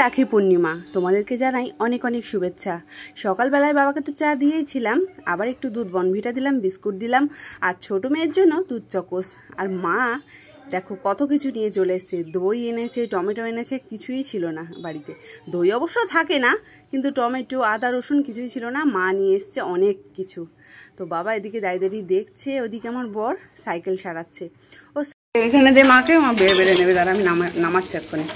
রাখি পূর্ণিমা, তোমাদেরকে জানাই অনেক অনেক শুভেচ্ছা। সকালবেলায় বাবাকে তো চা দিয়েইছিলাম, আবার একটু দুধ বনভিটা দিলাম, বিস্কুট দিলাম, আর ছোটো মেয়ের জন্য দুধ চকোস। আর মা দেখো কত কিছু নিয়ে চলে এসছে, দই এনেছে, টমেটো এনেছে, কিছুই ছিল না বাড়িতে। দই অবশ্য থাকে না, কিন্তু টমেটো, আদা, রসুন কিছুই ছিল না। মা নিয়ে এসছে অনেক কিছু। তো বাবা এদিকে দাঁড়িয়ে দেখছে, ওদিকে আমার বর সাইকেল সারাচ্ছে। ও এখানে দে মাকে, মা বেড়ে বেড়ে নেবে, তারা আমি নামাচ্ছি এক্ষণে।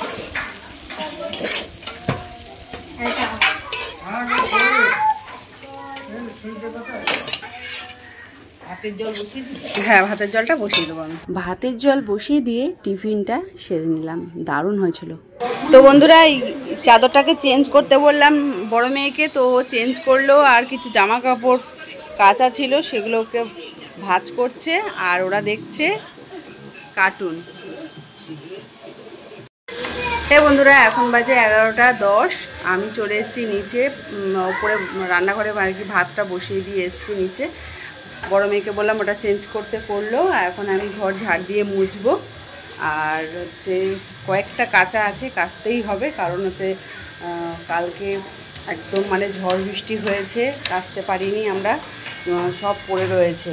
হ্যাঁ, ভাতের জলটা বসিয়ে দেবো আমি। ভাতের জল বসিয়ে দিয়ে টিফিনটা সেরে নিলাম, দারুণ হয়েছিল। তো বন্ধুরা, এই চাদরটাকে চেঞ্জ করতে বললাম বড় মেয়েকে, তো চেঞ্জ করলো। আর কিছু জামা কাপড় কাঁচা ছিল সেগুলোকে ভাঁজ করছে, আর ওরা দেখছে কার্টুন। হ্যাঁ বন্ধুরা, এখন বাজে 11:10। আমি চলে এসেছি নিচে, ওপরে রান্নাঘরে আর কি ভাতটা বসিয়ে দিয়ে এসেছি নিচে। বড় মেয়েকে বললাম ওটা চেঞ্জ করতে, করলো। আর এখন আমি ঘর ঝাড় দিয়ে মুছবো। আর হচ্ছে কয়েকটা কাঁচা আছে, কাচতেই হবে, কারণ হচ্ছে কালকে একদম মানে ঝড় বৃষ্টি হয়েছে, কাচতে পারিনি আমরা, সব পড়ে রয়েছে।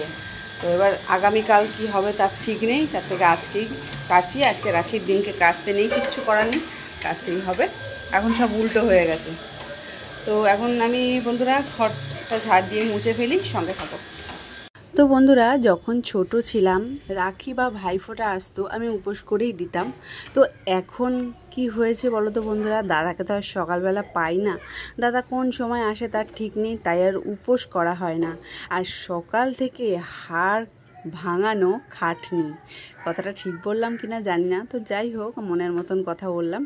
তো এবার আগামীকাল কি হবে তার ঠিক নেই, তার থেকে আজকেই কাচি। আজকে রাখির দিনকে কাচতে নেই, কিচ্ছু করার নেই, কাচতেই হবে। এখন সব উল্টো হয়ে গেছে। তো এখন আমি বন্ধুরা ঘরটা ঝাড় দিয়ে মুছে ফেলি, সঙ্গে থাকো। তো বন্ধুরা, যখন ছোট ছিলাম, রাখি বা ভাইফোঁটা আসতো, আমি উপোস করেই দিতাম। তো এখন কি হয়েছে বলো তো বন্ধুরা, দাদাকে তো আর সকালবেলা পাই না, দাদা কোন সময় আসে তার ঠিক নেই, তাই আর উপোস করা হয় না। আর সকাল থেকে হাড় ভাঙানো খাটনি, কথাটা ঠিক বললাম কিনা জানি না, তো যাই হোক, মনের মতন কথা বললাম।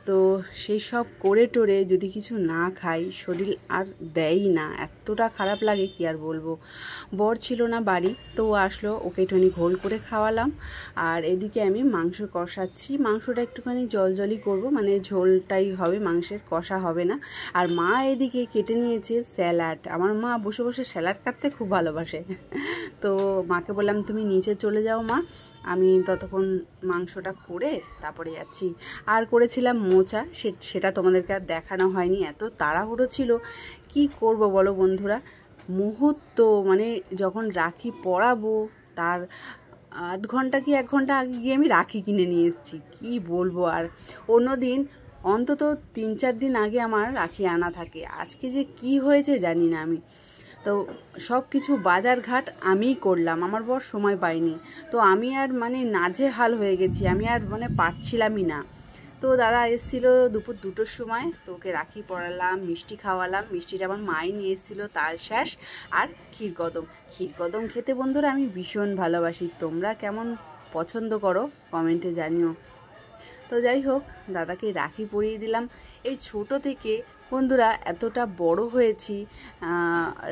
তো সেই সব করে টোরে যদি কিছু না খাই, শরীর আর দেয়ই না, এতটা খারাপ লাগে কি আর বলবো। বর ছিল না বাড়ি, তো ও আসলো, ওকে একটুখানি ঘোল করে খাওয়ালাম। আর এদিকে আমি মাংস কষাচ্ছি, মাংসটা একটুখানি জলজলই করব, মানে ঝোলটাই হবে, মাংসের কষা হবে না। আর মা এদিকে কেটে নিয়েছে স্যালাড। আমার মা বসে বসে স্যালাড কাটতে খুব ভালোবাসে। তো মাকে বললাম তুমি নিচে চলে যাও মা, আমি ততক্ষণ মাংসটা করে তারপরে যাচ্ছি। আর করেছিলাম মোচা, সেটা তোমাদেরকে আর দেখানো হয়নি, এত তাড়াহুড়ো ছিল। কি করব বলো বন্ধুরা, মুহূর্ত মানে যখন রাখি পরাবো তার আধ ঘন্টা কি 1 ঘন্টা আগে গিয়ে আমি রাখি কিনে নিয়ে এসেছি। কি বলবো, আর অন্য দিন অন্তত 3-4 দিন আগে আমার রাখি আনা থাকে। আজকে যে কি হয়েছে জানি না আমি। তো সব কিছু বাজার ঘাট আমিই করলাম, আমার বর সময় পাইনি। তো আমি আর মানে নাজেহাল হয়ে গেছি, আমি আর মানে পারছিলামই না। তো দাদা এসেছিলো দুপুর 2টোর সময়, তো ওকে রাখি পরালাম, মিষ্টি খাওয়ালাম। মিষ্টিটা আমার মাই নিয়ে এসেছিলো, তালশাঁস আর ক্ষীরকদম। ক্ষীরকদম খেতে বন্ধুরা আমি ভীষণ ভালোবাসি, তোমরা কেমন পছন্দ করো কমেন্টে জানিও। তো যাই হোক, দাদাকে রাখি পরিয়ে দিলাম। এই ছোট থেকে বন্ধুরা এতটা বড় হয়েছি,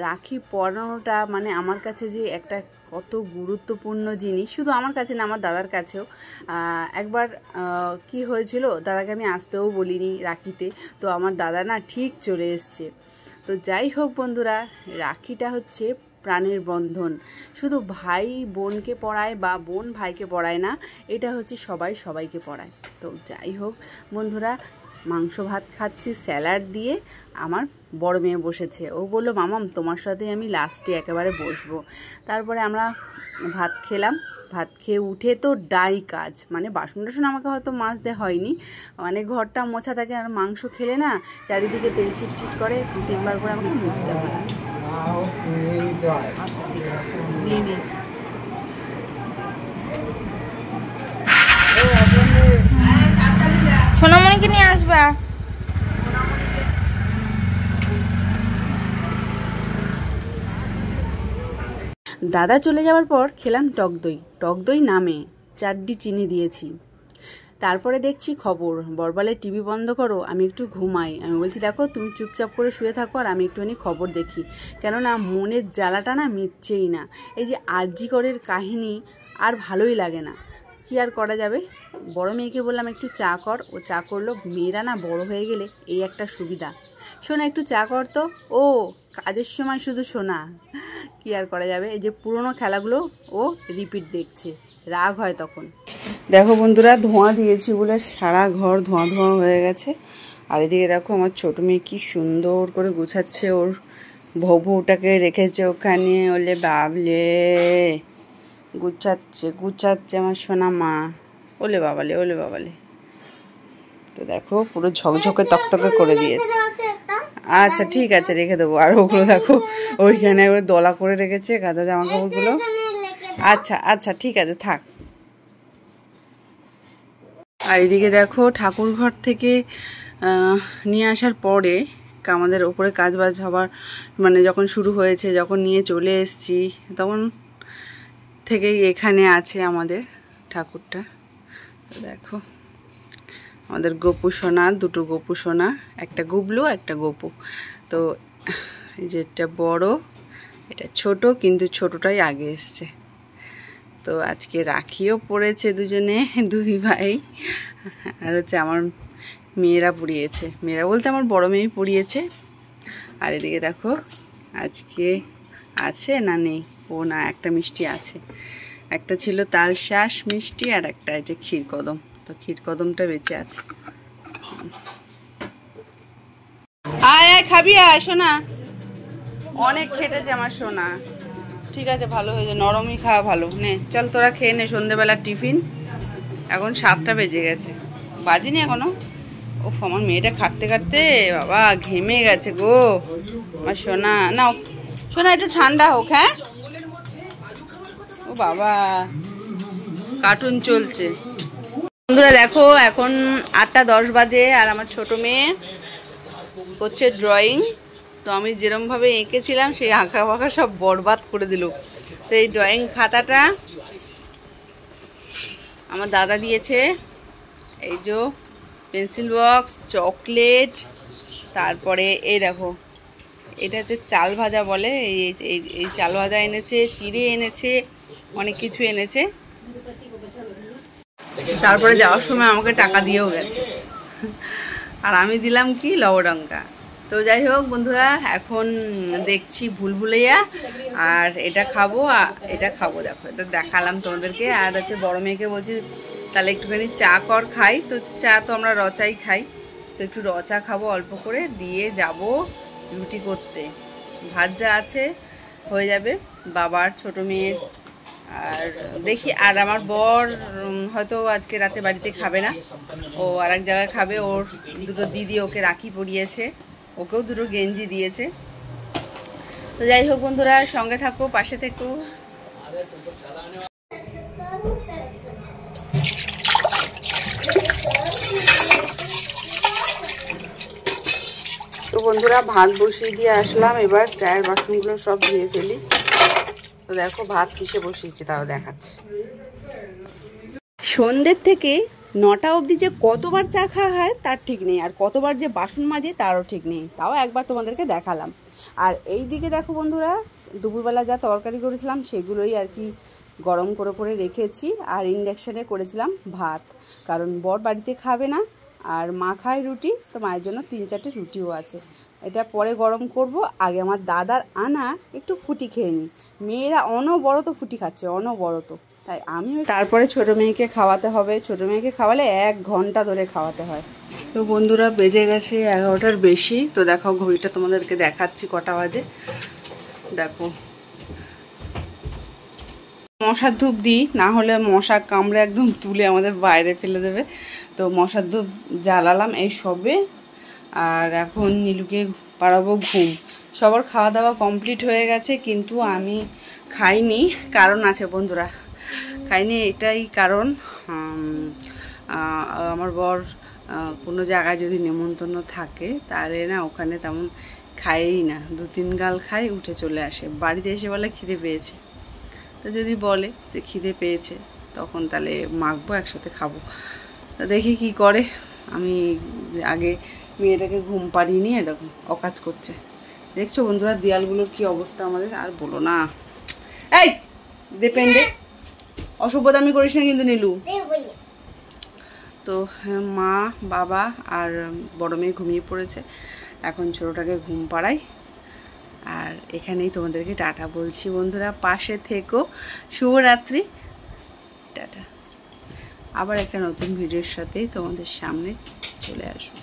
রাখি পরানোটা মানে আমার কাছে যে একটা কত গুরুত্বপূর্ণ জিনিস, শুধু আমার কাছে না, আমার দাদার কাছেও। একবার কি হয়েছিল, দাদাকে আমি আসতেও বলিনি রাখিতে, তো আমার দাদা না ঠিক চলে এসছে। তো যাই হোক বন্ধুরা, রাখিটা হচ্ছে প্রাণের বন্ধন, শুধু ভাই বোনকে পড়ায় বা বোন ভাইকে পড়ায় না, এটা হচ্ছে সবাই সবাইকে পড়ায়। তো যাই হোক বন্ধুরা, মাংস ভাত খাচ্ছি স্যালাড দিয়ে। আমার বড় মেয়ে বসেছে, ও বললো মামাম তোমার সাথে আমি লাস্টে একেবারে বসবো। তারপরে আমরা ভাত খেলাম। ভাত খেয়ে উঠে তো ডাই কাজ, মানে বাসন টাসন আমাকে হয়তো মাজতে হয়নি, মানে ঘরটা মোছা থাকে। আর মাংস খেলে না চারিদিকে তেল চিটচিট করে, 2-3 বার করে আমাকে মুছতে হয়। সোনামণিকে নিয়ে আসবা। দাদা চলে যাওয়ার পর খেলাম টক দই। টক দই নামে 4ডি চিনি দিয়েছি। তারপরে দেখছি খবর, বরবালে টিভি বন্ধ করো, আমি একটু ঘুমাই। আমি বলছি দেখো তুমি চুপচাপ করে শুয়ে থাকো, আর আমি একটুখানি খবর দেখি, কেননা মনের জ্বালাটা না মিটছেই না। এই যে আরজি করের কাহিনী আর ভালোই লাগে না, কি আর করা যাবে। বড় মেয়েকে বললাম একটু চা কর, ও চা করলো। মেয়েরা না বড় হয়ে গেলে এই একটা সুবিধা, শোনা একটু চা কর তো, ও কাজের সময় শুধু শোনা, কি আর করা যাবে। এই যে পুরনো খেলাগুলো ও রিপিট দেখছে, রাগ হয় তখন। দেখো বন্ধুরা, ধোঁয়া দিয়েছি বলে সারা ঘর ধোঁয়া ধোঁয়া হয়ে গেছে। আর এদিকে দেখো আমার ছোটো মেয়ে কি সুন্দর করে গুছাচ্ছে, ওর ভবুটাকে রেখেছে ওখানে। ওলে বাবলে গুছাচ্ছে আমার সোনা মা। ওলে বাবালে। তো দেখো পুরো ঝকঝকে তকতকে করে দিয়েছে। আচ্ছা ঠিক আছে, রেখে দেবো। আর ওগুলো দেখো ওইখানে একবার দলা করে রেখেছে কাঁচা জামা কাপড়গুলো। আচ্ছা ঠিক আছে, থাক। আর এদিকে দেখো ঠাকুর ঘর থেকে নিয়ে আসার পরে আমাদের ওপরে কাজবাজ হবার মানে যখন শুরু হয়েছে, যখন নিয়ে চলে এসেছি, তখন থেকেই এখানে আছে আমাদের ঠাকুরটা। তো দেখো আমাদের গোপু সোনা, দুটো গোপু সোনা, একটা গুবলু একটা গোপু। তো এই যেটা বড়, এটা ছোট, কিন্তু ছোটটাই আগে এসছে। তো আজকে রাখিও পড়েছে দুজনে, দুই ভাই। আর হচ্ছে আমার মেয়েরা পড়িয়েছে, মেয়েরা বলতে আমার বড় মেয়ে পড়িয়েছে। আর এদিকে দেখো আজকে আছে না নেই, ও না একটা মিষ্টি আছে, একটা ছিল তালশাঁস মিষ্টি আর একটা আছে ক্ষীরকদম। তো ক্ষীরকদমটা বেঁচে আছে। আয় খাবি? সোনা অনেক খেটেছে আমার সোনা। ঠিক আছে, ভালো হয়েছে, নরমই খাওয়া ভালো। নে চল তোরা খেয়ে নে সন্ধ্যেবেলার টিফিন। এখন 7টা বেজে গেছে, বাজিনি এখনো। ও আমার মেয়েটা খাটতে খাটতে বাবা ঘেমে গেছে গো আমার সোনা। না সোনা একটু ঠান্ডা হোক। হ্যাঁ ও বাবা, কার্টুন চলছে। বন্ধুরা দেখো এখন 8টা 10 বাজে, আর আমার ছোট মেয়ে করছে ড্রয়িং। তো আমি যেরমভাবে এঁকেছিলাম সেই আঁকা ফাঁকা সব বরবাদ করে দিল। তো এই ড্রয়িং খাতাটা আমার দাদা দিয়েছে। এই যে পেন্সিল বক্স, চকলেট, তারপরে এই দেখো এটা হচ্ছে চাল ভাজা বলে, এই চাল ভাজা এনেছে, চিড়ে এনেছে, অনেক কিছু এনেছে। তারপরে যাওয়ার সময় আমাকে টাকা দিয়েও গেছে, আর আমি দিলাম কি লবডঙ্কা। তো যাই হোক বন্ধুরা, এখন দেখছি ভুলভুলাইয়া, আর এটা খাবো দেখো এটা দেখালাম তোমাদেরকে। আর হচ্ছে বড় মেয়েকে বলছি তাহলে একটুখানি চা কর খাই। তো চা তো আমরা রচাই খাই, তো একটু রচা খাবো অল্প করে, দিয়ে যাব রুটি করতে। ভাত যা আছে হয়ে যাবে, বাবার ছোট মেয়ের। আর দেখি, আর আমার বর হয়তো আজকে রাতে বাড়িতে খাবে না, ও আর এক জায়গায় খাবে। ওর দুটো দিদি ওকে রাখি পরিয়েছে, ওকেও দুটো গেঞ্জি দিয়েছে। তো যাই হোক বন্ধুরা, সঙ্গে থাকো, পাশে থেকো। তো বন্ধুরা ভাত বসিয়ে দিয়ে আসলাম, এবার চায়ের বাসনগুলো সব ধুয়ে ফেলি। তো দেখো ভাত কিসে বসিয়েছি তাও দেখাচ্ছি। সন্ধ্যের থেকে 9টা অবধি যে কতবার চা খাওয়া হয় তার ঠিক নেই, আর কতবার যে বাসন মাজে তারও ঠিক নেই, তাও একবার তোমাদেরকে দেখালাম। আর এই দিকে দেখো বন্ধুরা, দুপুরবেলা যা তরকারি করেছিলাম সেগুলোই আর কি গরম করে রেখেছি। আর ইন্ডাকশানে করেছিলাম ভাত, কারণ বর বাড়িতে খাবে না, আর মা খায় রুটি। তো মায়ের জন্য 3-4টে রুটিও আছে, এটা পরে গরম করব। আগে আমার দাদার আনা একটু ফুটি খেয়ে নিই, মেয়েরা অনবরত ফুটি খাচ্ছে, অনবরত। তাই আমি তারপরে ছোটো মেয়েকে খাওয়াতে হবে, ছোটো মেয়েকে খাওয়ালে 1 ঘন্টা ধরে খাওয়াতে হয়। তো বন্ধুরা বেজে গেছে 11টার বেশি। তো দেখো ঘড়িটা তোমাদেরকে দেখাচ্ছি কটা বাজে। দেখো মশার ধূপ দিই, না হলে মশা কামড়ে একদম তুলে আমাদের বাইরে ফেলে দেবে। তো মশার ধূপ জ্বালালাম এই সবে। আর এখন নীলুকে পাড়াবো ঘুম। সবার খাওয়া দাওয়া কমপ্লিট হয়ে গেছে, কিন্তু আমি খাইনি। কারণ আছে বন্ধুরা, খাইনি এটাই কারণ, আমার বর কোনো জায়গায় যদি নেমন্তন্ন থাকে তাহলে না ওখানে তেমন খায়ই না, 2-3 গাল খাই উঠে চলে আসে। বাড়িতে এসে বলে খিদে পেয়েছে। তো যদি বলে যে খিদে পেয়েছে তখন তাহলে মাখবো, একসাথে খাবো। তো দেখি কি করে। আমি আগে মেয়েটাকে ঘুম পাড়িয়ে নিয়ে দেখো অকাজ করছে। দেখছো বন্ধুরা দেয়ালগুলোর কি অবস্থা আমাদের, আর বলো না। এই দে অসভ্যতামি করিস না কিন্তু নীলু। তো মা বাবা আর বড় মেয়ে ঘুমিয়ে পড়েছে, এখন ছোটোটাকে ঘুম পাড়াই। আর এখানেই তোমাদেরকে টাটা বলছি বন্ধুরা, পাশে থেকো। শুভরাত্রি, টাটা। আবার একটা নতুন ভিডিওর সাথে তোমাদের সামনে চলে আসবো।